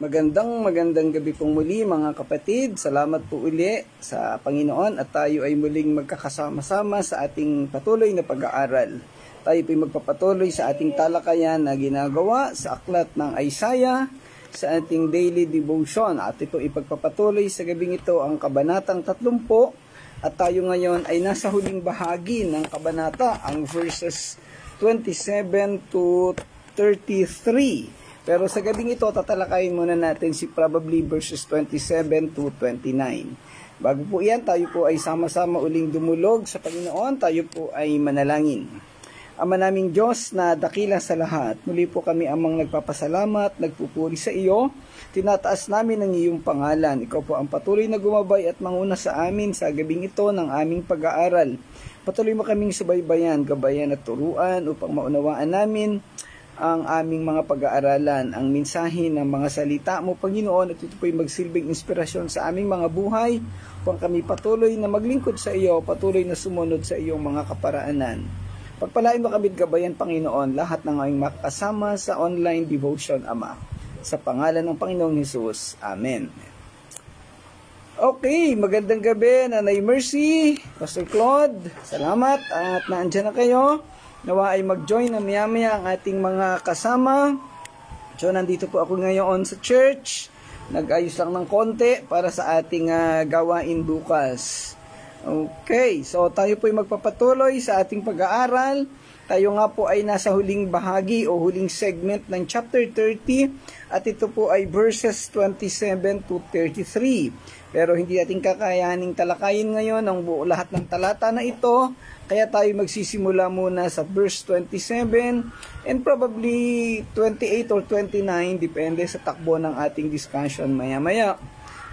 Magandang gabi pong muli mga kapatid. Salamat po uli sa Panginoon at tayo ay muling magkakasama-sama sa ating patuloy na pag-aaral. Tayo po ay magpapatuloy sa ating talakayan na ginagawa sa aklat ng Isaiah sa ating daily devotion. At ito ipagpapatuloy sa gabing ito ang kabanatang 30 at tayo ngayon ay nasa huling bahagi ng kabanata, ang verses 27 to 33. Pero sa gabing ito, tatalakayin muna natin si probably verses 27 to 29. Bago po yan, tayo po ay sama-sama uling dumulog sa Panginoon. Tayo po ay manalangin. Ama naming Diyos na dakila sa lahat, muli po kami amang nagpapasalamat, nagpupuri sa iyo. Tinataas namin ang iyong pangalan. Ikaw po ang patuloy na gumabay at manguna sa amin sa gabing ito ng aming pag-aaral. Patuloy mo kaming subaybayan, gabayan at turuan upang maunawaan namin ang aming mga pag-aaralan, ang mensahe ng mga salita mo, Panginoon, at ito po'y magsilbing inspirasyon sa aming mga buhay, upang kami patuloy na maglingkod sa iyo, patuloy na sumunod sa iyong mga kaparaanan. Pagpalain mo kami at gabayan, Panginoon, lahat ng aming makasama sa online devotion, Ama. Sa pangalan ng Panginoong Hesus. Amen. Okay, magandang gabi, Nanay Mercy, Pastor Claude, salamat at naandyan na kayo. Nawa ay mag-join na maya-maya ang ating mga kasama. So, nandito po ako ngayon sa church. Nag-ayos lang ng konti para sa ating gawain bukas. Okay, so tayo po ay magpapatuloy sa ating pag-aaral. Tayo nga po ay nasa huling bahagi o huling segment ng chapter 30 at ito po ay verses 27 to 33. Pero hindi natin kakayaning talakayin ngayon ang buo lahat ng talata na ito. Kaya tayo magsisimula muna sa verse 27 and probably 28 or 29, depende sa takbo ng ating discussion maya-maya.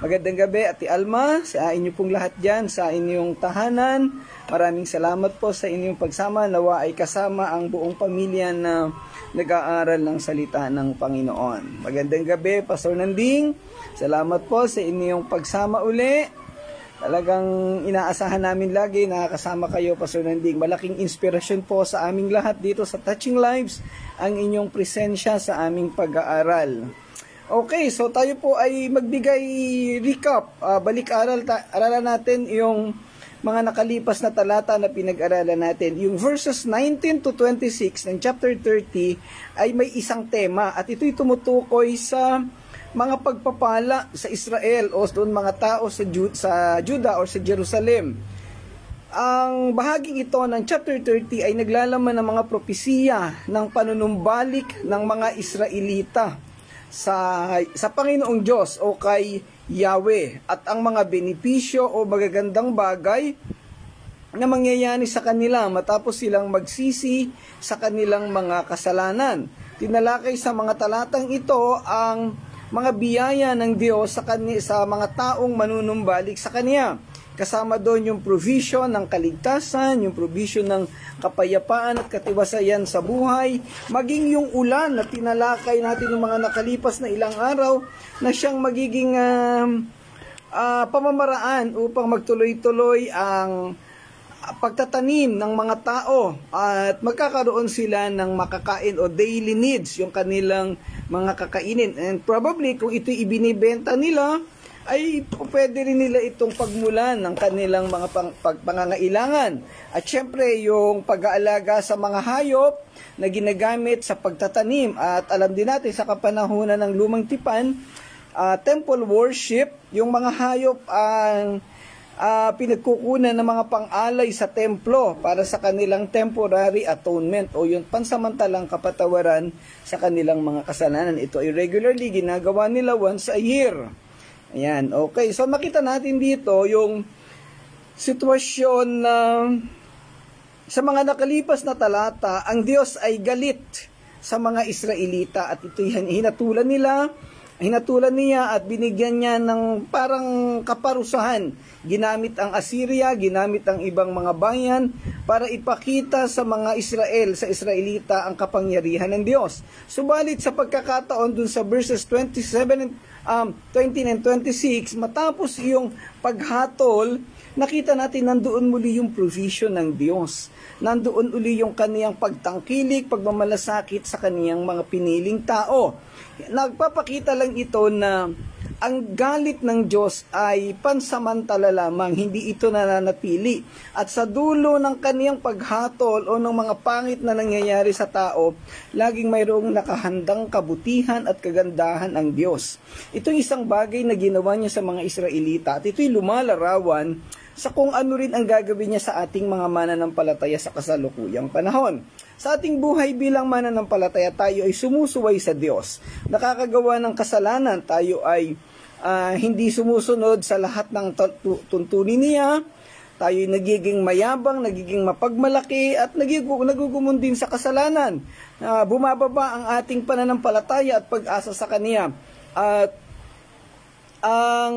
Magandang gabi, Ate Alma, sa inyo pong lahat dyan, sa inyong tahanan. Maraming salamat po sa inyong pagsama. Nawa ay kasama ang buong pamilya na nag-aaral ng salita ng Panginoon. Magandang gabi, Pastor Nanding. Salamat po sa inyong pagsama uli. Talagang inaasahan namin lagi na kasama kayo, Pastor Nanding. Malaking inspirasyon po sa aming lahat dito sa Touching Lives ang inyong presensya sa aming pag-aaral. Okay, so tayo po ay magbigay recap. Aralan natin yung mga nakalipas na talata na pinag-aralan natin. Yung verses 19 to 26 ng chapter 30 ay may isang tema at ito'y tumutukoy sa mga pagpapala sa Israel o doon mga tao sa Judah o sa Jerusalem. Ang bahaging ito ng chapter 30 ay naglalaman ng mga propesiya ng panunumbalik ng mga Israelita sa Panginoong Diyos o kay Yahweh at ang mga benepisyo o magagandang bagay na mangyayari sa kanila matapos silang magsisi sa kanilang mga kasalanan. Tinalakay sa mga talatang ito ang mga biyaya ng Diyos sa mga taong manunumbalik sa Kanya. Kasama doon yung provision ng kaligtasan, yung provision ng kapayapaan at katiwasayan sa buhay, maging yung ulan na tinalakay natin ng mga nakalipas na ilang araw na siyang magiging pamamaraan upang magtuloy-tuloy ang pagtatanim ng mga tao at magkakaroon sila ng makakain o daily needs, yung kanilang mga kakainin. And probably kung ito'y ibinibenta nila, ay pwede rin nila itong pagmulan ng kanilang mga pangangailangan. At syempre, yung pag-aalaga sa mga hayop na ginagamit sa pagtatanim. At alam din natin sa kapanahunan ng Lumang Tipan, temple worship, yung mga hayop ang pinagkukunan ng mga pang-alay sa templo para sa kanilang temporary atonement o yung pansamantalang kapatawaran sa kanilang mga kasalanan. Ito ay regularly ginagawa nila once a year. Ayan, okay. So makita natin dito yung sitwasyon na sa mga nakalipas na talata, ang Diyos ay galit sa mga Israelita at ito'y hinatulan niya at binigyan niya ng parang kaparusahan. Ginamit ang Assyria, ginamit ang ibang mga bayan para ipakita sa mga Israel, sa Israelita, ang kapangyarihan ng Diyos. Subalit sa pagkakataon dun sa verses 20 and 26, matapos yung paghatol, nakita natin nandoon muli yung provision ng Diyos. Nandoon uli yung kaniyang pagtangkilik, pagmamalasakit sa kaniyang mga piniling tao. Nagpapakita lang ito na ang galit ng Diyos ay pansamantala lamang, hindi ito nananatili. At sa dulo ng kaniyang paghatol o ng mga pangit na nangyayari sa tao, laging mayroong nakahandang kabutihan at kagandahan ang Diyos. Ito'y isang bagay na ginawa niya sa mga Israelita at ito'y lumalarawan sa kung ano rin ang gagawin niya sa ating mga mananampalataya sa kasalukuyang panahon. Sa ating buhay bilang mananampalataya, tayo ay sumusuway sa Diyos. Nakakagawa ng kasalanan, tayo ay hindi sumusunod sa lahat ng tuntunin niya. Tayo ay nagiging mayabang, nagiging mapagmalaki, at nagugumon din sa kasalanan. Bumababa ang ating pananampalataya at pag-asa sa Kanya. At ang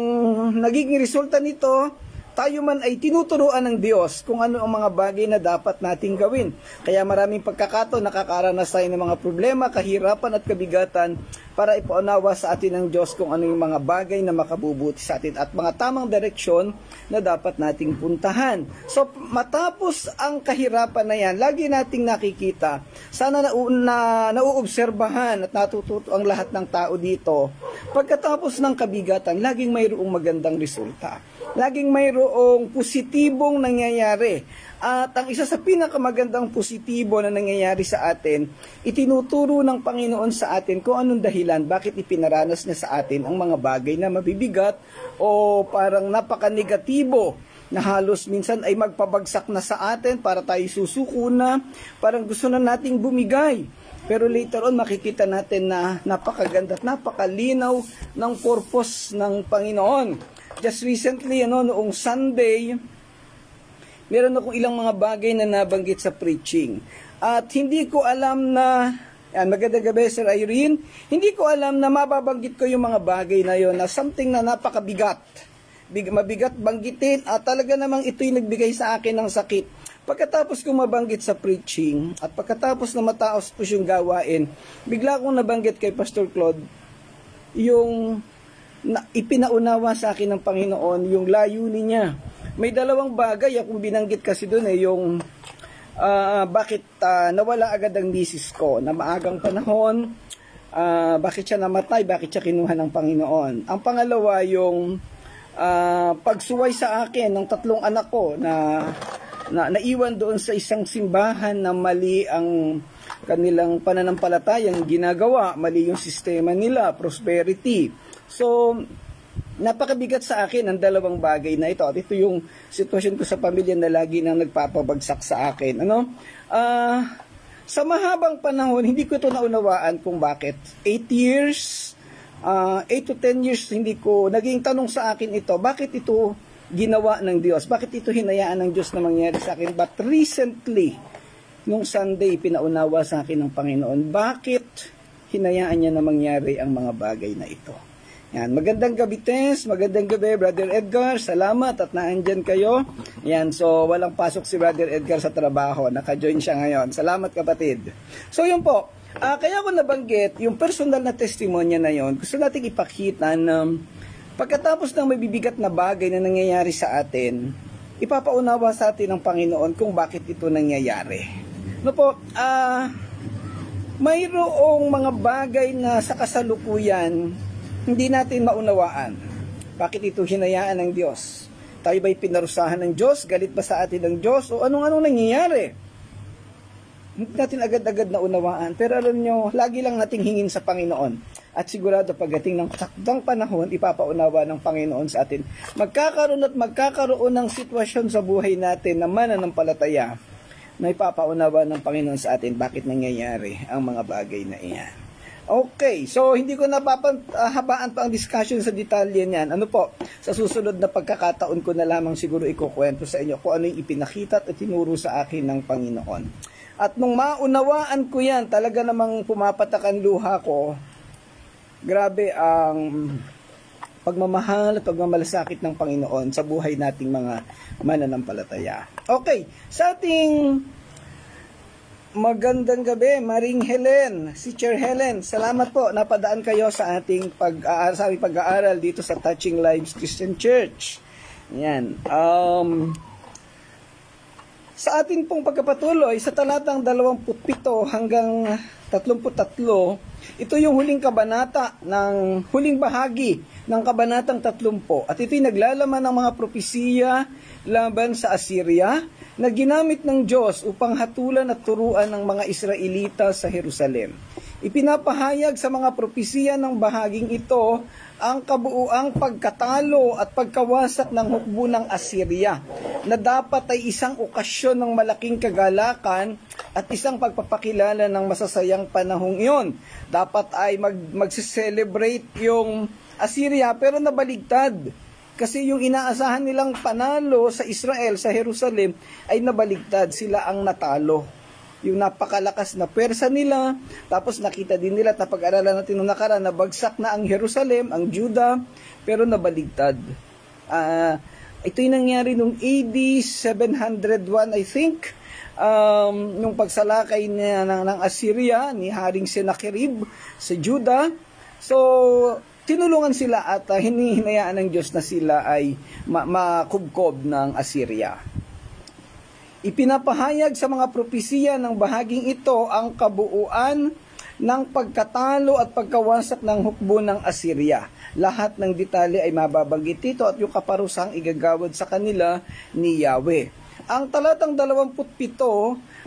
nagiging resulta nito, tayo man ay tinuturuan ng Diyos kung ano ang mga bagay na dapat nating gawin. Kaya maraming pagkakataon nakakaranas tayo ng mga problema, kahirapan at kabigatan para ipaunawa sa atin ng Diyos kung ano yung mga bagay na makabubuti sa atin at mga tamang direksyon na dapat nating puntahan. So matapos ang kahirapan na yan, lagi nating nakikita, sana nauobserbahan at natututo ang lahat ng tao dito. Pagkatapos ng kabigatan, laging mayroong magandang resulta. Laging mayroong positibong nangyayari. At ang isa sa pinakamagandang positibo na nangyayari sa atin, itinuturo ng Panginoon sa atin kung anong dahilan, bakit ipinaranas niya sa atin ang mga bagay na mabibigat o parang napaka-negatibo na halos minsan ay magpabagsak na sa atin para tayo susuko na, parang gusto na nating bumigay. Pero later on, makikita natin na napakaganda at napakalinaw ng purpose ng Panginoon. Just recently, noong Sunday, meron akong ilang mga bagay na nabanggit sa preaching. At hindi ko alam na, magandang gabi Sir Irene, hindi ko alam na mababanggit ko yung mga bagay na yon na something na napakabigat. Mabigat banggitin at talaga namang ito'y nagbigay sa akin ng sakit. Pagkatapos kong mabanggit sa preaching at pagkatapos na mataos po yung gawain, bigla akong nabanggit kay Pastor Claude yung ipinaunawa sa akin ng Panginoon yung layunin niya. May dalawang bagay akong binanggit kasi doon yung bakit nawala agad ang misis ko na maagang panahon, bakit siya namatay, bakit siya kinuha ng Panginoon. Ang pangalawa yung pagsuway sa akin ng 3 anak ko na naiwan doon sa isang simbahan na mali ang kanilang pananampalatayang ginagawa, mali yung sistema nila, prosperity. So, napakabigat sa akin ang dalawang bagay na ito. At ito yung sitwasyon ko sa pamilya na lagi nang nagpapabagsak sa akin. Sa mahabang panahon, hindi ko ito naunawaan kung bakit. 8 years, 8 to 10 years, hindi ko, naging tanong sa akin ito, bakit ito ginawa ng Diyos? Bakit ito hinayaan ng Diyos na mangyari sa akin? But recently, nung Sunday, pinaunawa sa akin ng Panginoon, bakit hinayaan niya na mangyari ang mga bagay na ito? Yan, magandang gabi Tess, magandang gabi Brother Edgar, salamat at naandyan kayo. Yan, so walang pasok si Brother Edgar sa trabaho, naka-join siya ngayon. Salamat kapatid. So yun po, kaya ko nabanggit, yung personal na testimonya na yon, gusto nating ipakita na pagkatapos ng mabibigat na bagay na nangyayari sa atin, ipapaunawa sa atin ng Panginoon kung bakit ito nangyayari. Mayroong mga bagay na sa kasalukuyan, hindi natin maunawaan. Bakit ito hinayaan ng Diyos? Tayo ba'y pinarusahan ng Diyos? Galit ba sa atin ng Diyos? O anong nangyayari? Hindi natin agad-agad na unawaan. Pero alam nyo, lagi lang nating hingin sa Panginoon. At sigurado pagdating ng sakdang panahon, ipapaunawa ng Panginoon sa atin. Magkakaroon ng sitwasyon sa buhay natin na mananampalataya na ipapaunawa ng Panginoon sa atin bakit nangyayari ang mga bagay na iyan. Okay, so hindi ko habaan pa ang discussion sa detalye niyan. Sa susunod na pagkakataon ko na lamang siguro ikukwento sa inyo kung ano yung ipinakita at tinuro sa akin ng Panginoon. At nung maunawaan ko yan, talaga namang pumapatak ang luha ko. Grabe ang pagmamahal at pagmamalasakit ng Panginoon sa buhay nating mga mananampalataya. Okay, sa ating magandang gabi, Maring Helen, si Chair Helen, salamat po, napadaan kayo sa ating pag-aaral dito sa Touching Lives Christian Church. Yan. Sa ating pong pagkapatuloy, sa talatang 27 hanggang 33, ito yung huling kabanata ng huling bahagi ng kabanatang 30. At ito'y naglalaman ng mga propesiya laban sa Assyria na ginamit ng Diyos upang hatulan at turuan ng mga Israelita sa Jerusalem. Ipinapahayag sa mga propesiya ng bahaging ito ang kabuuang pagkatalo at pagkawasak ng hukbo ng Assyria, na dapat ay isang okasyon ng malaking kagalakan at isang pagpapakilala ng masasayang panahong iyon. Dapat ay mag-celebrate yung Assyria, pero nabaligtad. Kasi yung inaasahan nilang panalo sa Israel, sa Jerusalem, ay nabaligtad. Sila ang natalo. Yung napakalakas na pwersa nila, tapos nakita din nila, pag-aralan natin nung nakaraan, nabagsak na ang Jerusalem, ang Judah, pero nabaligtad. Ito'y nangyari nung AD 701, I think, nung pagsalakay ng Assyria, ni Haring Sennacherib sa Judah. So, tinulungan sila at hinihinayaan ng Diyos na sila ay makubkob ng Assyria. Ipinapahayag sa mga propesiya ng bahaging ito ang kabuuan ng pagkatalo at pagkawasak ng hukbo ng Assyria. Lahat ng detalye ay mababanggit dito at yung kaparusang igagawad sa kanila ni Yahweh. Ang talatang 27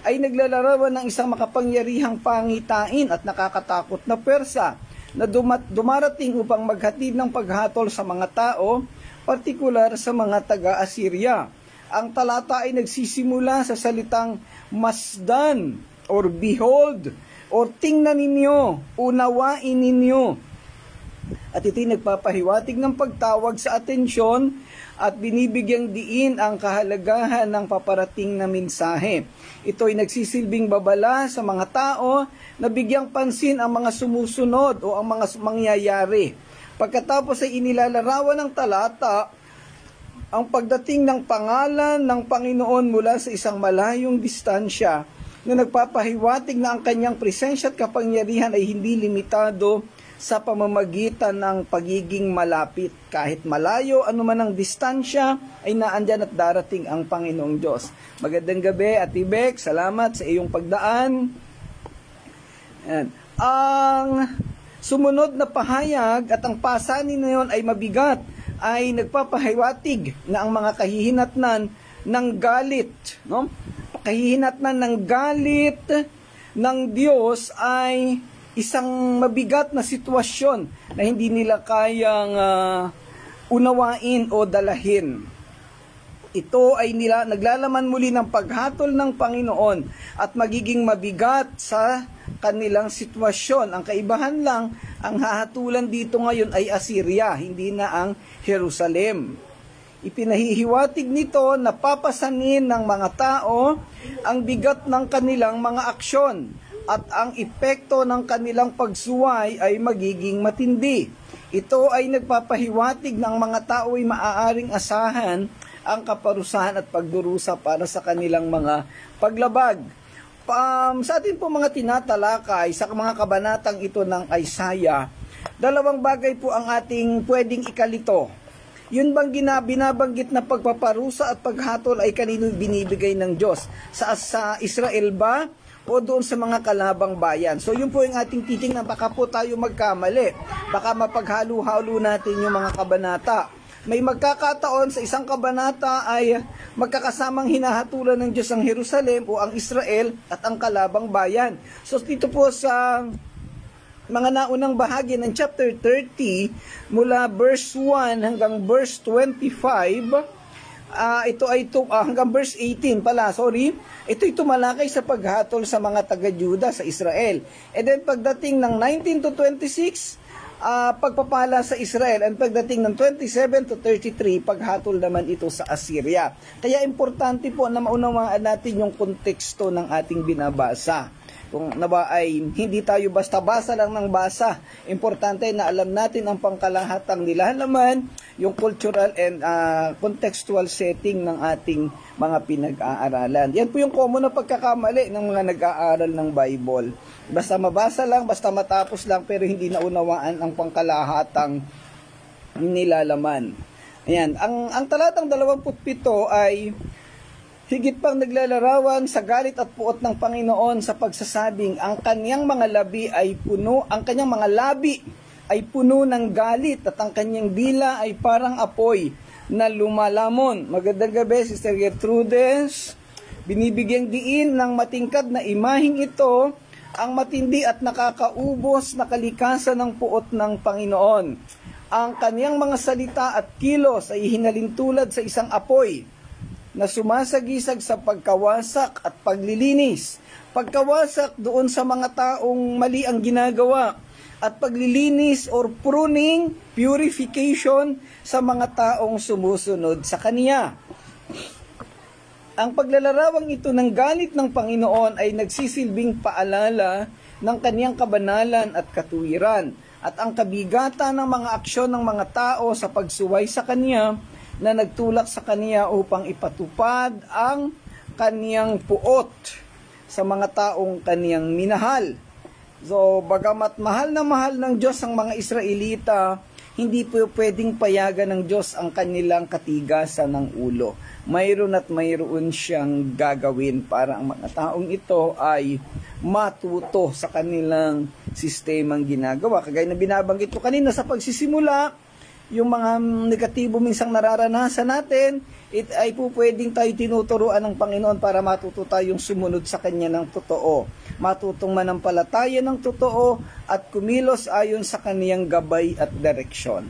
ay naglalarawan ng isang makapangyarihang pangitain at nakakatakot na pwersa na dumarating upang maghatid ng paghatol sa mga tao, partikular sa mga taga-Assyria. Ang talata ay nagsisimula sa salitang masdan or behold or tingnan ninyo, unawain ninyo. At ito'y nagpapahiwatig ng pagtawag sa atensyon at binibigyang diin ang kahalagahan ng paparating na mensahe. Ito'y nagsisilbing babala sa mga tao na bigyang pansin ang mga sumusunod o ang mga mangyayari. Pagkatapos ay inilalarawan ng talata ang pagdating ng pangalan ng Panginoon mula sa isang malayong distansya na nagpapahiwatig na ang kanyang presensya at kapangyarihan ay hindi limitado sa pamamagitan ng pagiging malapit. Kahit malayo, anuman ang distansya, ay naandyan at darating ang Panginoong Diyos. Magandang gabi, Ate Beck. Salamat sa iyong pagdaan. Ayan. Ang sumunod na pahayag at ang pasanin na yun ay mabigat, ay nagpapahiwatig na ang mga kahihinatnan ng galit, no? Kahihinatnan ng galit ng Diyos ay isang mabigat na sitwasyon na hindi nila kayang unawain o dalahin. Ito ay naglalaman muli ng paghatol ng Panginoon at magiging mabigat sa kanilang sitwasyon. Ang kaibahan lang, ang hahatulan dito ngayon ay Assyria, hindi na ang Jerusalem. Ipinahihiwatig nito na papasanin ng mga tao ang bigat ng kanilang mga aksyon at ang epekto ng kanilang pagsuway ay magiging matindi. Ito ay nagpapahiwatig ng mga tao ay maaaring asahan ang kaparusahan at pagdurusa para sa kanilang mga paglabag. Sa atin po mga tinatalakay sa mga kabanatang ito ng Isaiah, dalawang bagay po ang ating pwedeng ikalito. Yun bang binabanggit na pagpaparusa at paghatol ay kanino binibigay ng Diyos? Sa Israel ba o doon sa mga kalabang bayan? So yun po yung ating titingnan, baka po tayo magkamali. Baka mapaghalo-halo natin yung mga kabanata. May magkakataon sa isang kabanata ay magkakasamang hinahatulan ng Diyos ang Jerusalem o ang Israel at ang kalabang bayan. So dito po sa mga naunang bahagi ng chapter 30 mula verse 1 hanggang verse 25, hanggang verse 18 pala, ito'y tumalakay sa paghatol sa mga taga-Juda sa Israel. And then pagdating ng 19 to 26, pagpapala sa Israel, and pagdating ng 27 to 33, paghatol naman ito sa Assyria. Kaya importante po na maunawaan natin yung konteksto ng ating binabasa. Kung nawa ay hindi tayo basta-basa lang ng basa. Importante na alam natin ang pangkalahatang nilalaman, yung cultural and contextual setting ng ating mga pinag-aaralan. Yan po yung common na pagkakamali ng mga nag-aaral ng Bible. Basta mabasa lang, basta matapos lang, pero hindi naunawaan ang pangkalahatang nilalaman. Ayan, ang talatang 27 ay higit pang naglalarawan sa galit at puot ng Panginoon sa pagsasabing ang kanyang mga labi ay puno, ang kanyang mga labi ay puno ng galit at ang kanyang dila ay parang apoy na lumalamon. Magandang gabi, Sister Gertrudes. Binibigyang diin ng matingkad na imaheng ito ang matindi at nakakaubos na kalikasan ng puot ng Panginoon. Ang kaniyang mga salita at kilos ay hinalintulad sa isang apoy na sumasagisag sa pagkawasak at paglilinis. Pagkawasak doon sa mga taong mali ang ginagawa at paglilinis or pruning, purification sa mga taong sumusunod sa Kaniya. Ang paglalarawang ito ng galit ng Panginoon ay nagsisilbing paalala ng Kaniyang kabanalan at katuwiran at ang kabigatan ng mga aksyon ng mga tao sa pagsuway sa Kaniya na nagtulak sa Kaniya upang ipatupad ang Kaniyang puot sa mga taong Kaniyang minahal. So, bagamat mahal na mahal ng Diyos ang mga Israelita, hindi po pwedeng payagan ng Diyos ang kanilang katigasan ng ulo. Mayroon at mayroon siyang gagawin para ang mga taong ito ay matuto sa kanilang sistemang ginagawa. Kagaya na binabanggit ko kanina sa pagsisimula, yung mga negatibo minsang nararanasan natin, ay po pwedeng tayo tinuturuan ng Panginoon para matuto tayong sumunod sa Kanya ng totoo. Matutong manampalataya ng totoo at kumilos ayon sa Kaniyang gabay at direksyon.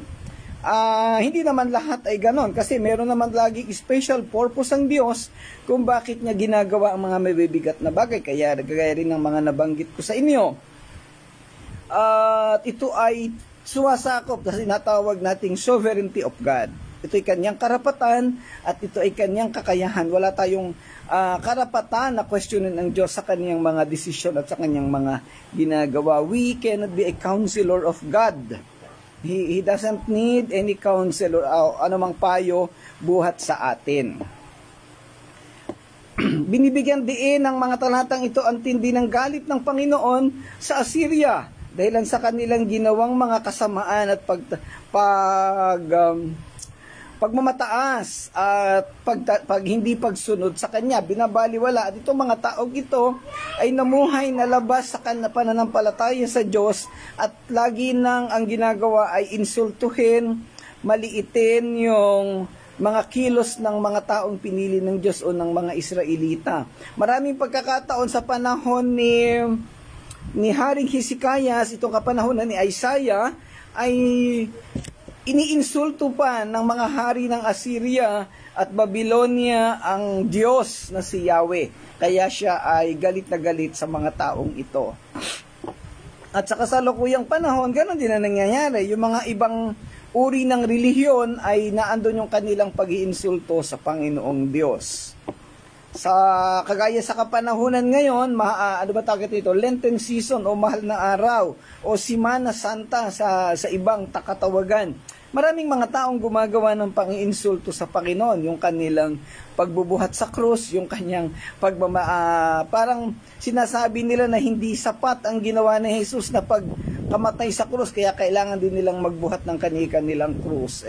Hindi naman lahat ay ganon kasi meron naman laging special purpose ang Diyos kung bakit niya ginagawa ang mga mabibigat na bagay. Kaya rin ng mga nabanggit ko sa inyo. At ito ay sumasakop sa tinatawag nating sovereignty of God. Ito ay kanyang karapatan at ito ay kanyang kakayahan. Wala tayong karapatan na questionin ng Diyos sa kanyang mga desisyon at sa kanyang mga ginagawa. We cannot be a counselor of God. He doesn't need any counselor, anumang payo buhat sa atin. Binibigyan din ng mga talatang ito ang tindi ng galit ng Panginoon sa Assyria dahilan sa kanilang ginawang mga kasamaan at pagmamataas at hindi pagsunod sa Kanya, binabaliwala. At itong mga taong ito ay namuhay na labas sa pananampalataya sa Diyos at lagi nang ang ginagawa ay insultuhin, maliitin yung mga kilos ng mga taong pinili ng Diyos o ng mga Israelita. Maraming pagkakataon sa panahon ni Haring Hezekias, itong kapanahonan ni Isaiah, ay iniinsulto pa ng mga hari ng Assyria at Babylonia ang Diyos na si Yahweh. Kaya siya ay galit na galit sa mga taong ito. At sa kasalukuyang panahon, ganoon din ang nangyayari. Yung mga ibang uri ng relihiyon ay naandun yung kanilang pag-iinsulto sa Panginoong Diyos. Sa kagaya sa kapanahunan ngayon, ano ba tawag ito? Lenten season o mahal na araw o Semana Santa sa ibang takatawagan. Maraming mga taong gumagawa ng pang-iinsulto sa Panginoon, yung kanilang pagbubuhat sa krus, yung kanyang parang sinasabi nila na hindi sapat ang ginawa ni Jesus na pagkamatay sa krus, kaya kailangan din nilang magbuhat ng kanilang krus.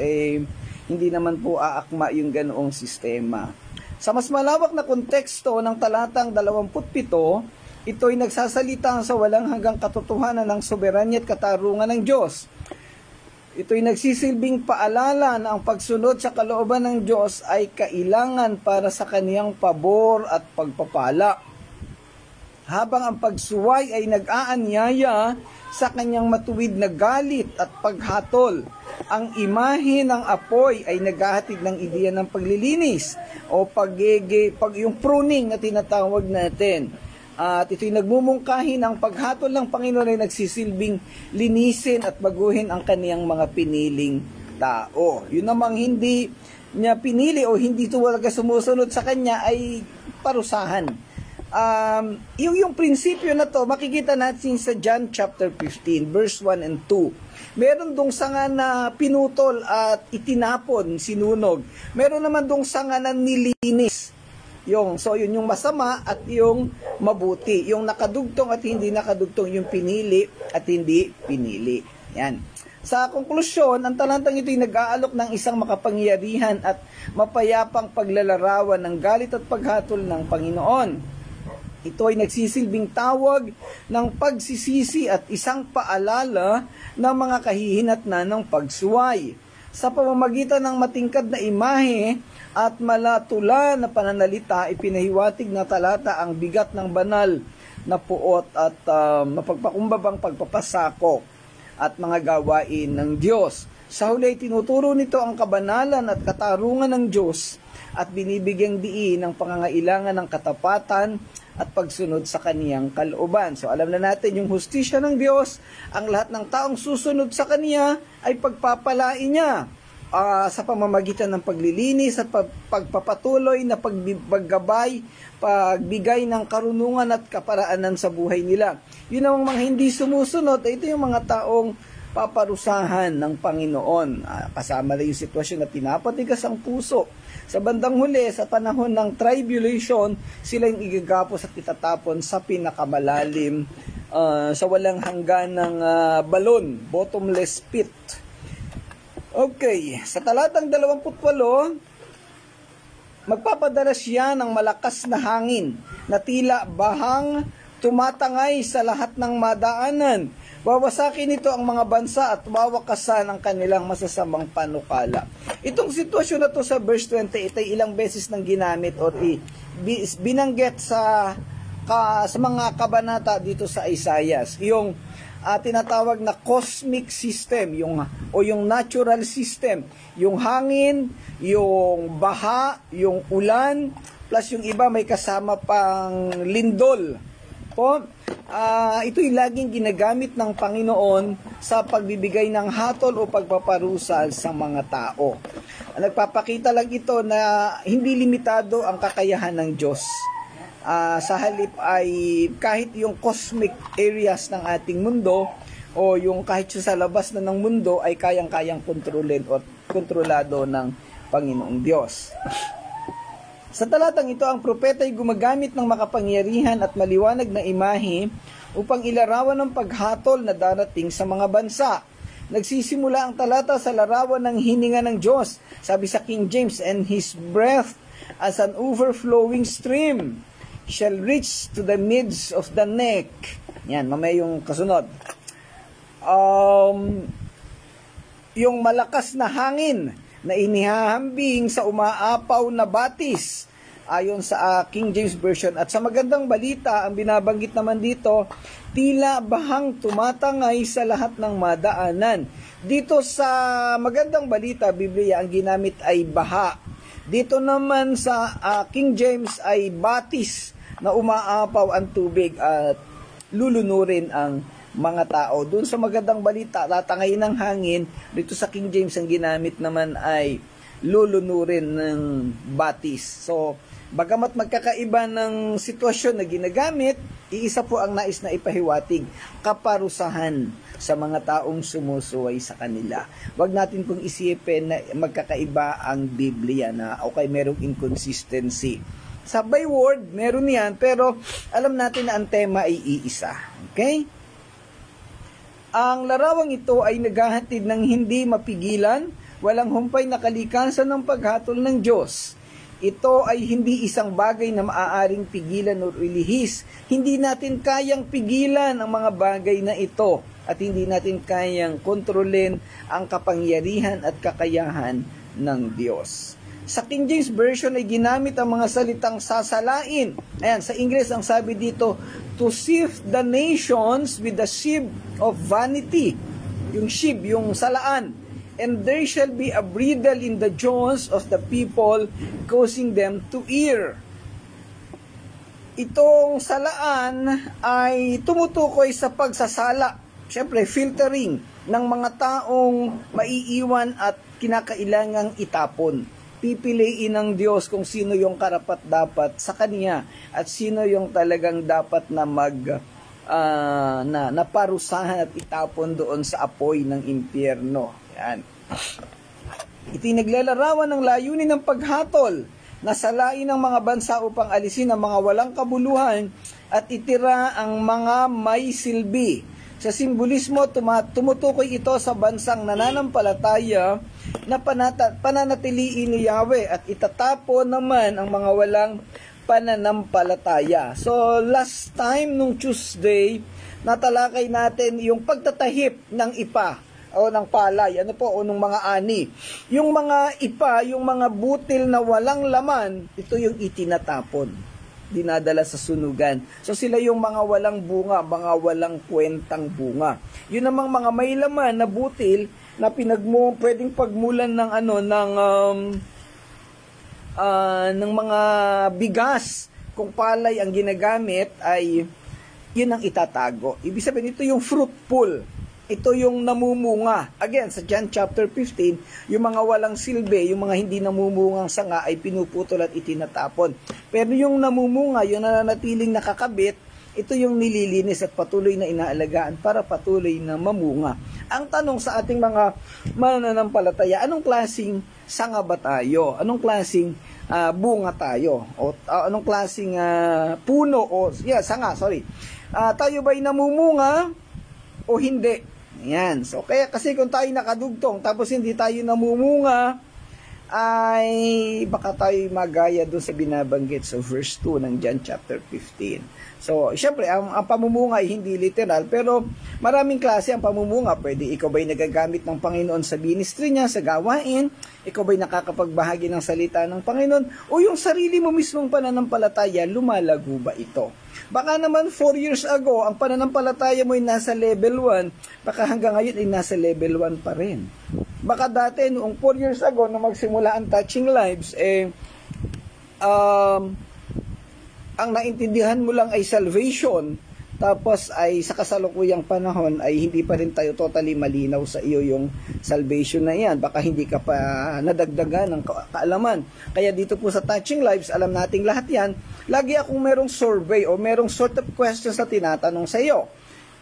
Hindi naman po aakma yung ganoong sistema. Sa mas malawak na konteksto ng talatang 27, ito ay nagsasalita sa walang hanggang katotohanan ng soberanya at katarungan ng Diyos. Ito ay nagsisilbing paalala na ang pagsunod sa kalooban ng Diyos ay kailangan para sa kaniyang pabor at pagpapala. Habang ang pagsuway ay nag-aanyaya sa kanyang matuwid na galit at paghatol, ang imahe ng apoy ay naghahatid ng ideya ng paglilinis o yung pruning na tinatawag natin. At ito'y nagmumungkahi ng paghatol ng Panginoon ay nagsisilbing linisin at baguhin ang kaniyang mga piniling tao. Yun namang hindi niya pinili o hindi talaga sumusunod sa kanya ay parusahan. Yung prinsipyo na to, makikita natin sa John chapter 15, verse 1 and 2. Meron dong sanga na pinutol at itinapon, sinunog. Meron naman dong sanga na nilinis. Yun yung masama at yung mabuti. Yung nakadugtong at hindi nakadugtong, yung pinili at hindi pinili. Yan. Sa konklusyon, ang talentang ito ay nag-aalok ng isang makapangyarihan at mapayapang paglalarawan ng galit at paghatol ng Panginoon. Ito ay nagsisilbing tawag ng pagsisisi at isang paalala ng mga kahihinatnan ng pagsuway. Sa pamamagitan ng matingkad na imahe at malatula na pananalita, ipinahiwatig na talata ang bigat ng banal na puot at mapagpakumbabang pagpapasako at mga gawain ng Diyos. Sa huli, tinuturo nito ang kabanalan at katarungan ng Diyos at binibigyang diin ang pangangailangan ng katapatan at pagsunod sa kaniyang kalooban. So alam na natin yung hustisya ng Diyos, ang lahat ng taong susunod sa Kaniya ay pagpapalain niya sa pamamagitan ng paglilinis at pagpapatuloy na paggabay, pagbigay ng karunungan at kaparaanan sa buhay nila. Yun ang mga hindi sumusunod, ito yung mga taong paparusahan ng Panginoon. Kasama na yung sitwasyon na pinapatigas ang puso. Sa bandang huli, sa panahon ng tribulation, sila yung igagapos at itatapon sa pinakamalalim, sa walang hanggan ng balon, bottomless pit. Okay, sa talatang 28, magpapadala siya ng malakas na hangin na tila bahang tumatangay sa lahat ng madaanan. Wawasakin nito ang mga bansa at wawakasan ang kanilang masasamang panukala. Itong sitwasyon na to sa verse 28 ay ilang beses nang ginamit or binanggit sa mga kabanata dito sa Isaiah. Yung tinatawag na cosmic system, yung natural system, yung hangin, yung baha, yung ulan, plus yung iba may kasama pang lindol. Ito'y laging ginagamit ng Panginoon sa pagbibigay ng hatol o pagpaparusa sa mga tao. Nagpapakita lang ito na hindi limitado ang kakayahan ng Diyos. Sa halip ay kahit yung cosmic areas ng ating mundo o yung kahit sa labas na ng mundo ay kayang-kayang kontrolin o kontrolado ng Panginoong Diyos. Sa talatang ito, ang propeta ay gumagamit ng makapangyarihan at maliwanag na imahe upang ilarawan ng paghatol na darating sa mga bansa. Nagsisimula ang talata sa larawan ng hininga ng Diyos. Sabi sa King James, "And His breath as an overflowing stream shall reach to the midst of the neck." Yan, mamaya yung kasunod. Yung malakas na hangin na inihahambing sa umaapaw na batis, ayon sa King James Version. At sa magandang balita, ang binabanggit naman dito, tila bahang tumatangay sa lahat ng madaanan. Dito sa magandang balita, Biblia, ang ginamit ay baha. Dito naman sa King James ay batis na umaapaw ang tubig at lulunurin ang mga tao. Doon sa magandang balita, tatangay ng hangin. Dito sa King James, ang ginamit naman ay lulunurin ng batis. So, bagamat magkakaiba ng sitwasyon na ginagamit, iisa po ang nais na ipahiwatig, kaparusahan sa mga taong sumusuway sa kanila. Huwag natin pong isipin na magkakaiba ang Biblia na okay, merong inconsistency. Sa byword, meron yan, pero alam natin na ang tema ay iisa. Okay? Ang larawang ito ay naghahatid ng hindi mapigilan, walang humpay na kalikasan ng paghatol ng Diyos. Ito ay hindi isang bagay na maaaring pigilan o ilihis. Hindi natin kayang pigilan ang mga bagay na ito at hindi natin kayang kontrolin ang kapangyarihan at kakayahan ng Diyos. Sa King James Version ay ginamit ang mga salitang sasalain. Ayan, sa English ang sabi dito, to sift the nations with the sieve of vanity. Yung sieve, yung salaan. And there shall be a bridle in the jaws of the people, causing them to err. Itong salaan ay tumutukoy sa pagsasala. Siyempre, filtering ng mga taong maiiwan at kinakailangang itapon. pipiliin ng Diyos kung sino yung karapat-dapat sa Kanya at sino yung talagang dapat na naparusahan at itapon doon sa apoy ng impyerno. Yan. Itinaglalarawan ng layunin ng paghatol na salain ng mga bansa upang alisin ang mga walang kabuluhan at itira ang mga may silbi. Sa simbolismo, tumutukoy ito sa bansang nananampalataya na pananatiliin ni Yahweh at itatapon naman ang mga walang pananampalataya. So, last time, nung Tuesday, natalakay natin yung pagtatahip ng ipa o ng palay, o ng mga ani. Yung mga ipa, yung mga butil na walang laman, ito yung itinatapon, dinadala sa sunugan. So sila yung mga walang bunga, mga walang kwentang bunga. Yun namang mga may laman na butil na pwedeng pagmulan ng ng mga bigas. Kung palay ang ginagamit ay yun ang itatago. Ibig sabihin, ito yung fruitful. Ito yung namumunga. Again, sa John chapter 15, yung mga walang silbi, yung mga hindi namumungang sanga ay pinuputol at itinatapon. Pero yung namumunga, yung nananatiling nakakabit, ito yung nililinis at patuloy na inaalagaan para patuloy na mamunga. Ang tanong sa ating mga mananampalataya, anong klaseng sanga ba tayo? Anong klaseng bunga tayo? O anong klaseng puno o sanga, sorry. Tayo ba'y namumunga o hindi? Yan. So, kasi kung tayo nakadugtong tapos hindi tayo namumunga, ay baka tayo magaya doon sa binabanggit sa verse 2 ng John chapter 15. So, syempre, ang pamumunga ay hindi literal, pero maraming klase ang pamumunga. Pwede ikaw ba'y nagagamit ng Panginoon sa ministry niya, sa gawain, ikaw ba'y nakakapagbahagi ng salita ng Panginoon, o yung sarili mo mismong pananampalataya, lumalago ba ito? Baka naman 4 years ago, ang pananampalataya mo ay nasa level 1, baka hanggang ngayon ay nasa level 1 pa rin. Baka dati, noong 4 years ago, nung magsimula ang Touching Lives, ang naintindihan mo lang ay salvation, tapos ay sa kasalukuyang panahon ay hindi pa rin tayo totally malinaw sa iyo yung salvation na yan. Baka hindi ka pa nadagdagan ng kaalaman. Kaya dito po sa Touching Lives, alam nating lahat yan, lagi akong merong survey o merong sort of questions na tinatanong sa iyo.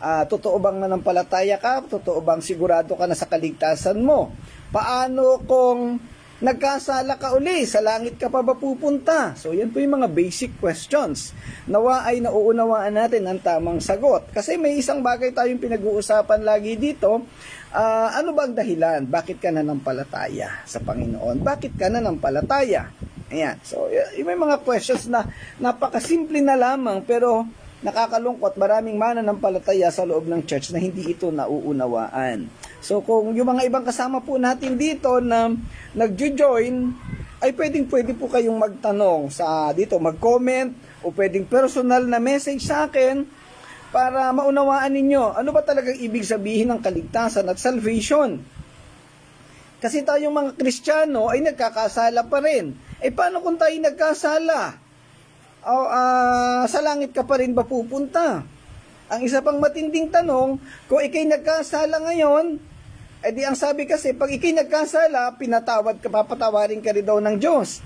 Totoo bang nanampalataya ka? Totoo bang sigurado ka na sa kaligtasan mo? Paano kung nagkasala ka uli? Sa langit ka pa ba pupunta? So yan po yung mga basic questions. Nawa ay nauunawaan natin ang tamang sagot. Kasi may isang bagay tayong pinag-uusapan lagi dito. Ano ba ang dahilan? Bakit ka nanampalataya sa Panginoon? Bakit ka nanampalataya? Ayan. So may mga questions na napakasimple na lamang pero nakakalungkot, maraming mananampalataya sa loob ng church na hindi ito nauunawaan. So kung yung mga ibang kasama po natin dito na nagjo-join, ay pwede po kayong magtanong dito, mag-comment, o pwedeng personal na message sa akin para maunawaan ninyo ano ba talagang ibig sabihin ng kaligtasan at salvation. Kasi tayong mga Kristiyano ay nagkakasala pa rin. Paano kung tayo nagkasala? Sa langit ka pa rin ba pupunta? Ang isa pang matinding tanong, kung ikay nagkasala ngayon, di ang sabi kasi, pag ikay nagkasala, papatawarin ka rin daw ng Diyos.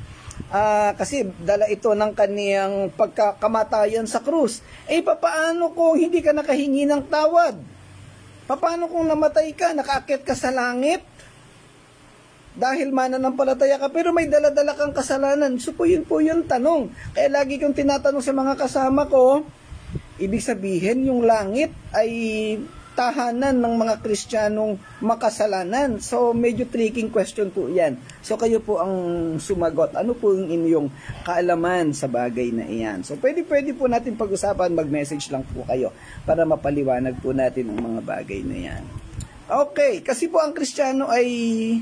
Kasi dala ito ng kaniyang pagkakamatayan sa krus. Papaano kung hindi ka nakahingi ng tawad? Papaano kung namatay ka, nakaakyat ka sa langit? Dahil mananampalataya ka, pero may dala-dala kang kasalanan. So po yun tanong. Kaya lagi kong tinatanong sa mga kasama ko, ibig sabihin yung langit ay tahanan ng mga Kristiyanong makasalanan. So medyo tricking question po yan. So kayo po ang sumagot. Ano po yung inyong kaalaman sa bagay na iyan? So pwede po natin pag-usapan, mag-message lang po kayo para mapaliwanag po natin ang mga bagay na yan. Okay, kasi po ang Kristiyano ay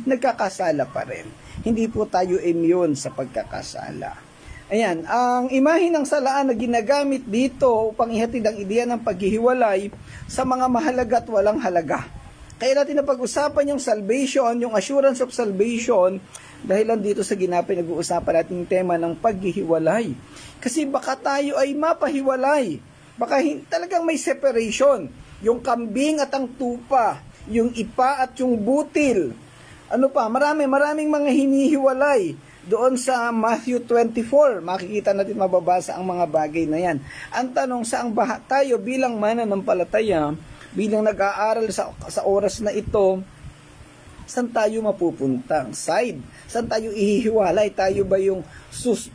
nagkakasala pa rin. Hindi po tayo immune sa pagkakasala. Ayan, ang imahe ng salaan na ginagamit dito upang ihatid ang ideya ng paghihiwalay sa mga mahalaga at walang halaga. Kaya natin na pag-usapan yung salvation, yung assurance of salvation, dahil lang dito sa pinag-uusapan nating tema ng paghihiwalay. Kasi baka tayo ay mapahiwalay. Baka talagang may separation. Yung kambing at ang tupa, yung ipa at yung butil. Ano pa? Maraming mga hinihiwalay. Doon sa Matthew 24, makikita natin, mababasa ang mga bagay na yan. Ang tanong, saan ba tayo bilang mananampalataya, bilang nag-aaral sa oras na ito, saan tayo mapupuntang side? Saan tayo ihihiwalay? Tayo ba yung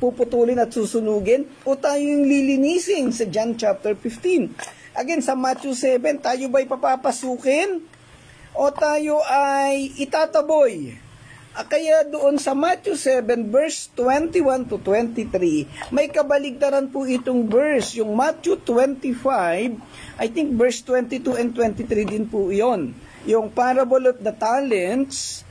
puputulin at susunugin? O tayo yung lilinisin sa John chapter 15? Again, sa Matthew 7, tayo ba papapasukin? O tayo ay itataboy? Kaya doon sa Matthew 7 verse 21 to 23, may kabaligtaran po itong verse. Yung Matthew 25, I think verse 22 and 23 din po iyon. Yung parable of the talents,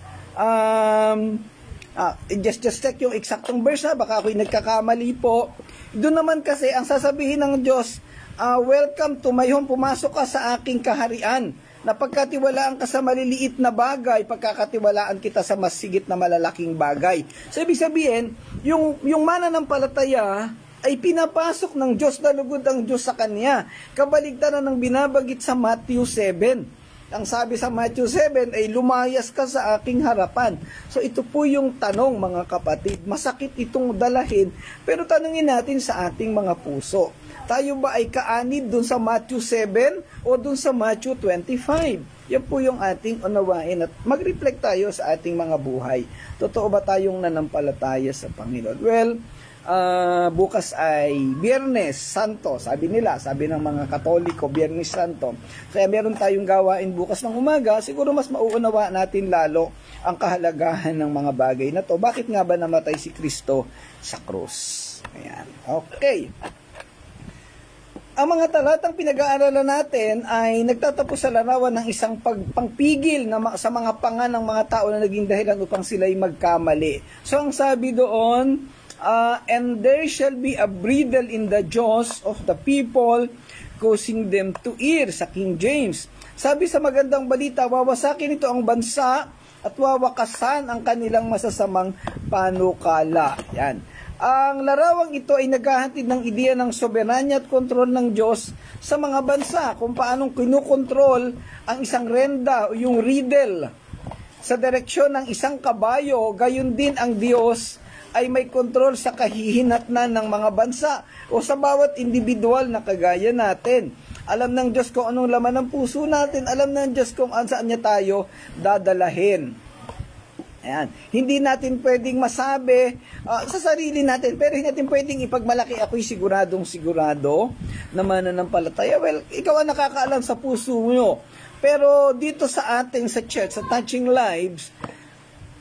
just check yung eksaktong verse na, baka ako'y nagkakamali po. Doon naman kasi, ang sasabihin ng Diyos, welcome to my home, pumasok ka sa aking kaharian. Na pagkatiwalaan ka sa maliliit na bagay, pagkakatiwalaan kita sa mas sigit na malalaking bagay. So, ibig sabihin, yung mananampalataya ay pinapasok ng Diyos, nalugod ang Diyos sa kanya. Kabaligtaran ng binabagit sa Matthew 7. Ang sabi sa Matthew 7 ay lumayas ka sa aking harapan. So, ito po yung tanong, mga kapatid. Masakit itong dalahin, pero tanungin natin sa ating mga puso. Tayo ba ay kaanib dun sa Matthew 7 o dun sa Matthew 25? Yan po yung ating unawain at mag-reflect tayo sa ating mga buhay. Totoo ba tayong nanampalataya sa Panginoon? Well, bukas ay Biyernes Santo, sabi nila, sabi ng mga Katoliko, Biyernes Santo. Kaya meron tayong gawain bukas ng umaga, siguro mas mauunawa natin lalo ang kahalagahan ng mga bagay na to. Bakit nga ba namatay si Kristo sa krus? Ayan. Okay. Ang mga talatang pinag-aaralan natin ay nagtatapos sa larawan ng isang pangpigil sa mga panga ng mga tao na naging dahilan upang sila'y magkamali. So ang sabi doon, and there shall be a bridle in the jaws of the people, causing them to err, sa King James. Sabi sa magandang balita, wawasakin ito ang bansa at wawakasan ang kanilang masasamang panukala. Yan. Ang larawang ito ay naghahatid ng ideya ng soberanya at kontrol ng Diyos sa mga bansa, kung paanong kinukontrol ang isang renda o yung riddle sa direksyon ng isang kabayo. Gayon din ang Diyos ay may kontrol sa kahihinatnan ng mga bansa o sa bawat individual na kagaya natin. Alam ng Diyos kung anong laman ng puso natin, alam ng Diyos kung saan niya tayo dadalahin. Ayan. Hindi natin pwedeng masabi sa sarili natin, pero hindi natin pwedeng ipagmalaki, ako'y sigurado na mananampalataya. Well, ikaw ang nakakaalam sa puso mo. Pero dito sa ating sa church, sa Touching Lives,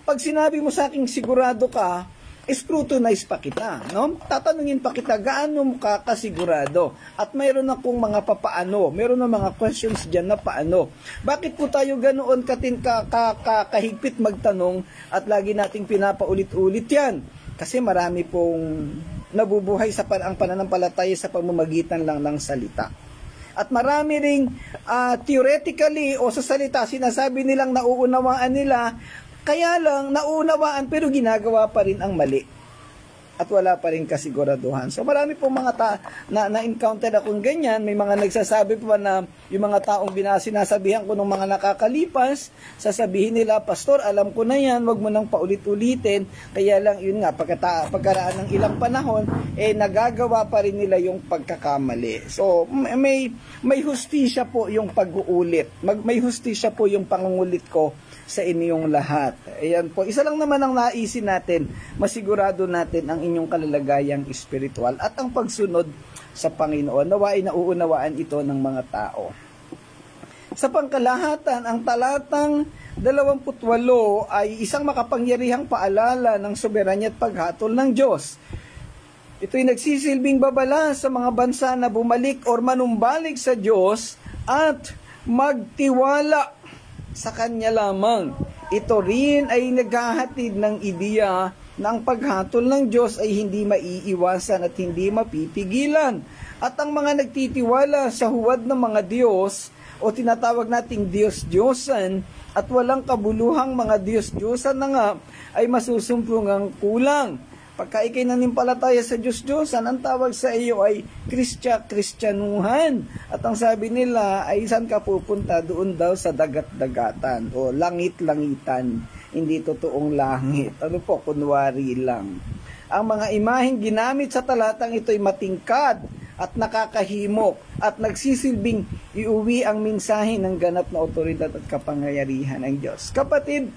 pag sinabi mo sa aking sigurado ka, scrutinize pa kita, no? Tatanungin pa kita, gaano mo ka kasigurado? At mayroon akong mga papaano, mayroon na mga questions dyan na paano. Bakit po tayo ganoon kahigpit magtanong at lagi nating pinapaulit-ulit yan? Kasi marami pong nabubuhay sa ang pananampalataya sa pamamagitan lang ng salita. At marami ring theoretically o sa salita sinasabi nilang nauunawaan nila, kaya lang, naunawaan pero ginagawa pa rin ang mali. At wala pa rin kasiguraduhan. So marami pong mga na-encounter akong ganyan. May mga nagsasabi pa na yung mga taong sinasabihan ko ng mga nakakalipas, sasabihin nila, Pastor, alam ko na yan, wag mo nang paulit-ulitin. Kaya lang, yun nga, pagkaraan ng ilang panahon, nagagawa pa rin nila yung pagkakamali. So may hustisya po yung pag-uulit. May hustisya po yung pangungulit ko sa inyong lahat. Ayan po. Isa lang naman ang naisin natin, masigurado natin ang inyong kalalagayang espiritual at ang pagsunod sa Panginoon. Nawain na uunawaan ito ng mga tao. Sa pangkalahatan, ang talatang 28 ay isang makapangyarihang paalala ng soberanya at paghatol ng Diyos. Ito'y nagsisilbing babala sa mga bansa na bumalik o manumbalik sa Diyos at magtiwala sa Kanya lamang. Ito rin ay naghahatid ng ideya na ang paghatol ng Diyos ay hindi maiiwasan at hindi mapipigilan. At ang mga nagtitiwala sa huwad ng mga Diyos o tinatawag nating Diyos-Diyosan at walang kabuluhang mga Diyos-Diyosan na nga ay masusumpungang kulang. Pagka ikay nanimpalataya sa Diyos-Diyosan, ang tawag sa iyo ay Kristyanuhan. At ang sabi nila ay saan ka pupunta? Doon daw sa dagat-dagatan o langit-langitan. hindi totoong langit. Ano po, kunwari lang. Ang mga imaheng ginamit sa talatang ito ay matingkad at nakakahimok at nagsisilbing iuwi ang mensahe ng ganap na otoridad at kapangyarihan ng Diyos. Kapatid,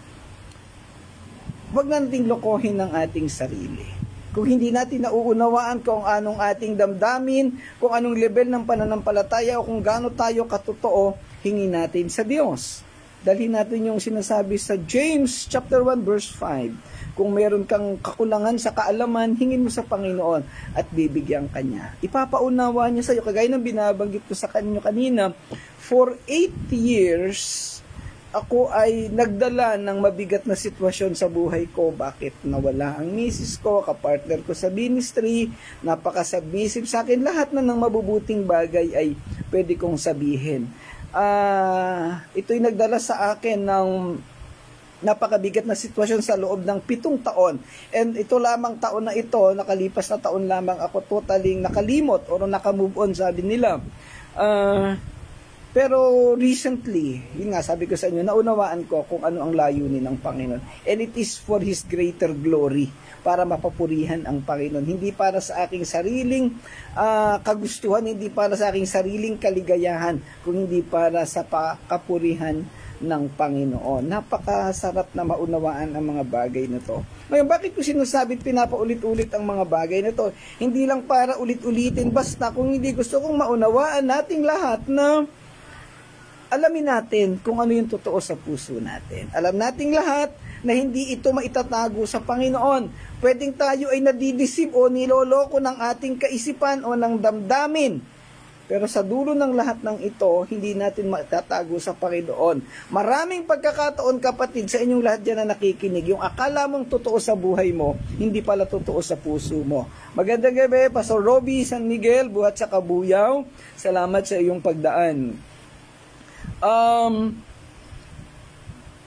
huwag nating lokohin ang ating sarili. Kung hindi natin nauunawaan kung anong ating damdamin, kung anong level ng pananampalataya o kung gaano tayo katotoo, hingi natin sa Diyos. Dalhin natin yung sinasabi sa James chapter 1 verse 5. Kung meron kang kakulangan sa kaalaman, hingin mo sa Panginoon at bibigyan ka niya. Ipapaunawa niya sa iyo, kagaya ng binabanggit ko sa kanyo kanina, for 8 years, ako ay nagdala ng mabigat na sitwasyon sa buhay ko. Bakit? Nawala ang misis ko, kapartner ko sa ministry, napaka-submissive sa akin. Lahat na ng mabubuting bagay ay pwede kong sabihin. Ito'y nagdala sa akin ng napakabigat na sitwasyon sa loob ng 7 taon. And ito lamang taon na ito, nakalipas na taon lamang ako totaling nakalimot o nakamove on, sabi nila. Pero recently, yun nga, sabi ko sa inyo, naunawaan ko kung ano ang layunin ng Panginoon. And it is for His greater glory, para mapapurihan ang Panginoon. Hindi para sa aking sariling kagustuhan, hindi para sa aking sariling kaligayahan, kung hindi para sa kapurihan ng Panginoon. Napakasarap na maunawaan ang mga bagay na to. Ngayon, bakit ko sinasabi pinapaulit-ulit ang mga bagay na to? Hindi lang para ulit-ulitin, basta kung hindi gusto kong maunawaan nating lahat na alamin natin kung ano yung totoo sa puso natin. Alam nating lahat na hindi ito maitatago sa Panginoon. Pwedeng tayo ay nadidisip o niloloko ng ating kaisipan o ng damdamin. Pero sa dulo ng lahat ng ito, hindi natin maitatago sa Panginoon. Maraming pagkakataon, kapatid, sa inyong lahat dyan na nakikinig, yung akala mong totoo sa buhay mo, hindi pala totoo sa puso mo. Magandang gabi, Pastor Robbie San Miguel, buhat sa Kabuyaw. Salamat sa iyong pagdaan.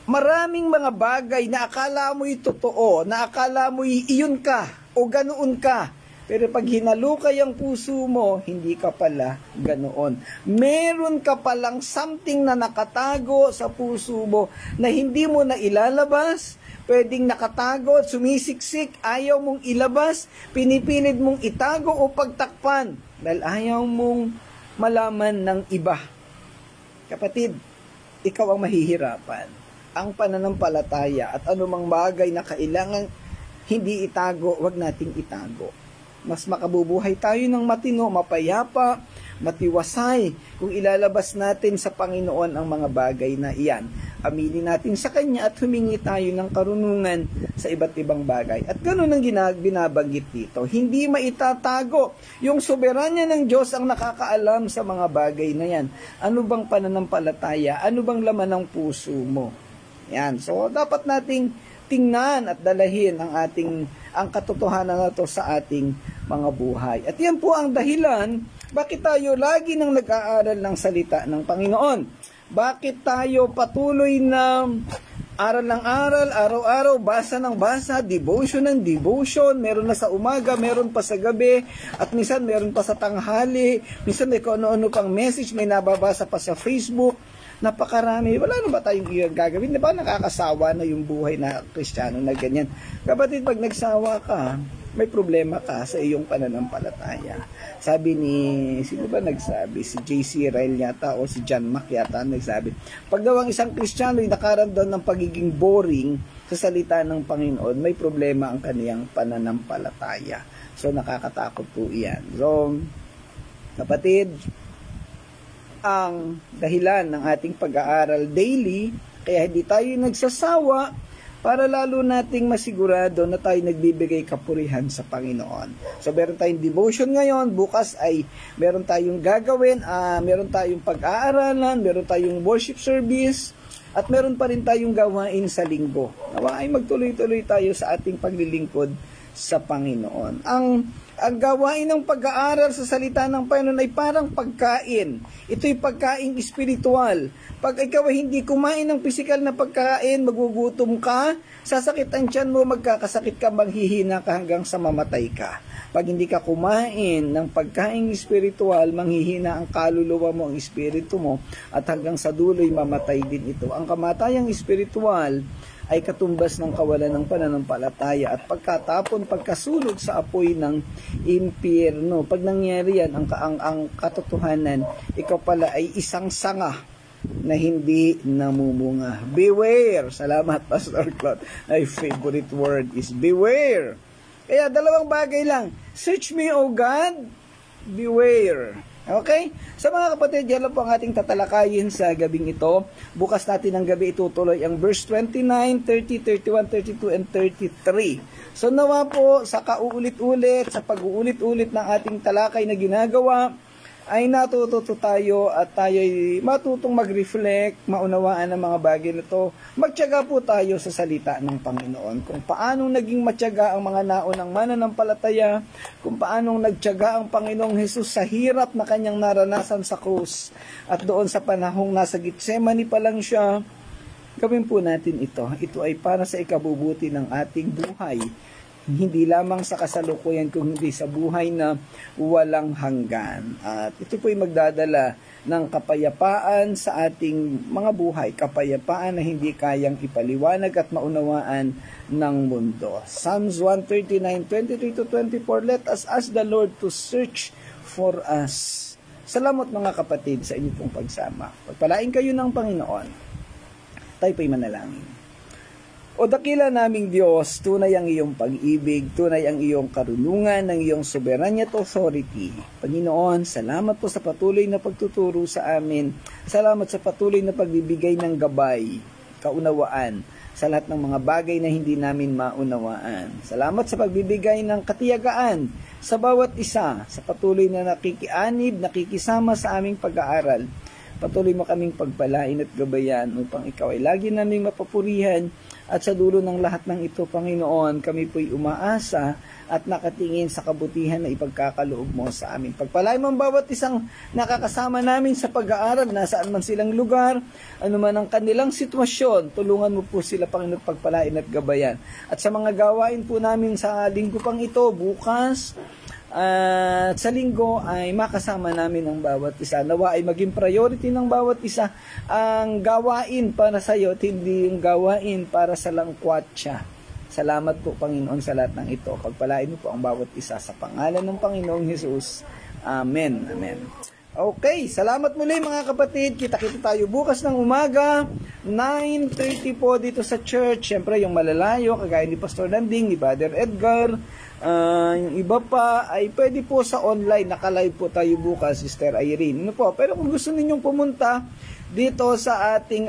Maraming mga bagay na akala mo'y totoo, na akala mo'y iyon ka o ganoon ka. Pero pag hinalukay ang puso mo, hindi ka pala ganoon. Meron ka palang something na nakatago sa puso mo na hindi mo na ilalabas. Pwedeng nakatago at sumisiksik, ayaw mong ilabas, pinipilit mong itago o pagtakpan dahil ayaw mong malaman ng iba. Kapatid, ikaw ang mahihirapan. Ang pananampalataya at anumang bagay na kailangan hindi itago, wag nating itago. Mas makabubuhay tayo ng matino, mapayapa, matiwasay kung ilalabas natin sa Panginoon ang mga bagay na iyan. Aminin natin sa Kanya at humingi tayo ng karunungan sa iba't ibang bagay. At ganoon ang binabanggit dito. Hindi maitatago. Yung soberanya ng Diyos ang nakakaalam sa mga bagay na yan. Ano bang pananampalataya? Ano bang laman ng puso mo? Yan. So, dapat nating tingnan at dalahin ang katotohanan na to sa ating mga buhay. At yan po ang dahilan bakit tayo lagi nang nag-aaral ng salita ng Panginoon. Bakit tayo patuloy na aral ng aral, araw-araw, basa ng basa, devotion ng devotion, meron na sa umaga, meron pa sa gabi, at minsan meron pa sa tanghali, minsan may kung ano-ano pang message, may nababasa pa sa Facebook. Napakarami. Wala na ba tayong gagawin? Diba nakakasawa na yung buhay na Kristiyano na ganyan? Kapatid, pag nagsawa ka, may problema ka sa iyong pananampalataya. Sabi ni, sino ba nagsabi? Si J.C. Ryle yata o si John Mack yata nagsabi. Pag daw ang isang Kristiyano ay nakaramdam ng pagiging boring sa salita ng Panginoon, may problema ang kaniyang pananampalataya. So, nakakatakot po iyan. So, kapatid, ang dahilan ng ating pag-aaral daily, kaya hindi tayo nagsasawa para lalo nating masigurado na tayo nagbibigay kapurihan sa Panginoon. So meron tayong devotion ngayon, bukas ay meron tayong gagawin, meron tayong pag-aaralan, meron tayong worship service, at meron pa rin tayong gawain sa linggo. Nawa ay magtuloy-tuloy tayo sa ating paglilingkod sa Panginoon. Ang gawain ng pag-aaral sa salita ng Panginoon ay parang pagkain. Ito'y pagkain espiritual. Pag ikaw ay hindi kumain ng pisikal na pagkain, magugutom ka, sasakit ang tiyan mo, magkakasakit ka, manghihina ka hanggang sa mamatay ka. Pag hindi ka kumain ng pagkain espiritual, manghihina ang kaluluwa mo, ang espiritu mo, at hanggang sa dulo'y mamatay din ito. Ang kamatayang espiritual ay katumbas ng kawalan ng pananampalataya at pagkasunog sa apoy ng impyerno. Pag nangyari yan, ang katotohanan, ikaw pala ay isang sanga na hindi namumunga. Beware! Salamat, Pastor Claude. My favorite word is beware. Kaya dalawang bagay lang. Search me, O God. Beware. Okay? Sa mga kapatid, yan lang po ang ating tatalakayin sa gabing ito. Bukas natin ng gabi itutuloy ang verse 29, 30, 31, 32, and 33. So nawa po sa kauulit-ulit, sa pag-uulit-ulit ng ating talakay na ginagawa, ay natututo tayo at tayo'y matutong mag-reflect, maunawaan ang mga bagay na ito. Magtiyaga po tayo sa salita ng Panginoon. Kung paanong naging matyaga ang mga naunang mananampalataya, kung paanong nagtiyaga ang Panginoong Hesus sa hirap na kanyang naranasan sa krus, at doon sa panahong nasa Getsemani pa lang siya, gawin po natin ito. Ito ay para sa ikabubuti ng ating buhay. Hindi lamang sa kasalukuyan kundi sa buhay na walang hanggan. At ito po'y magdadala ng kapayapaan sa ating mga buhay, kapayapaan na hindi kayang ipaliwanag at maunawaan ng mundo. Psalms 139, 23-24, let us ask the Lord to search for us. Salamat mga kapatid sa inyong pong pagsama. Pagpalain kayo ng Panginoon. Tayo po'y manalangin. O dakila naming Diyos, tunay ang iyong pag-ibig, tunay ang iyong karunungan, ang iyong soberanya at authority. Panginoon, salamat po sa patuloy na pagtuturo sa amin. Salamat sa patuloy na pagbibigay ng gabay, kaunawaan, sa lahat ng mga bagay na hindi namin maunawaan. Salamat sa pagbibigay ng katiyagaan sa bawat isa, sa patuloy na nakikianib, nakikisama sa aming pag-aaral. Patuloy mo kaming pagpalain at gabayan upang ikaw ay lagi naming mapapurihan. At sa dulo ng lahat ng ito, Panginoon, kami po'y umaasa at nakatingin sa kabutihan na ipagkakaloob mo sa amin. Pagpalain mo ang bawat isang nakakasama namin sa pag-aaral, nasaan man silang lugar, anuman ang kanilang sitwasyon, tulungan mo po sila, Panginoon, pagpalain at gabayan. At sa mga gawain po namin sa linggo pang ito, bukas, at sa linggo ay makasama namin ang bawat isa. Nawa ay maging priority ng bawat isa ang gawain para sa iyo at hindi yung gawain para sa langkwatsa. Salamat po, Panginoon, sa lahat ng ito. Pagpalain mo po ang bawat isa sa pangalan ng Panginoong Hesus. Amen. Amen. Okay, salamat muli mga kapatid. Kita-kita tayo bukas ng umaga, 9:30 po dito sa church. Siyempre yung malalayo, kagaya ni Pastor Landing, ni Brother Edgar. Yung iba pa ay pwede po sa online, naka-live po tayo bukas, Sister Irene. Ano po? Pero kung gusto ninyong pumunta dito sa ating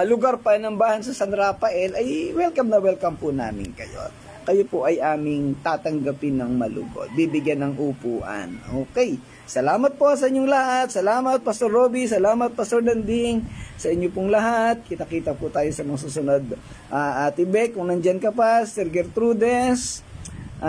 lugar pa ng bahan sa San Rafael, ay welcome na welcome po namin kayo. Kayo po ay aming tatanggapin ng malugod, bibigyan ng upuan. Okay, salamat po sa inyong lahat. Salamat Pastor Robbie, salamat Pastor Landing, sa inyo pong lahat. Kita-kita po tayo sa mga susunod. Ate Beck, kung nandyan ka pa, Sister Gertrudes,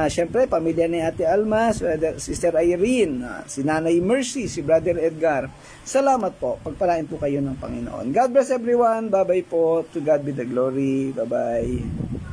syempre pamilya ni Ate Alma, Sister Irene, si Nanay Mercy, si Brother Edgar. Salamat po, pagpalain po kayo ng Panginoon. God bless everyone. Bye-bye po. To God be the glory. Bye-bye.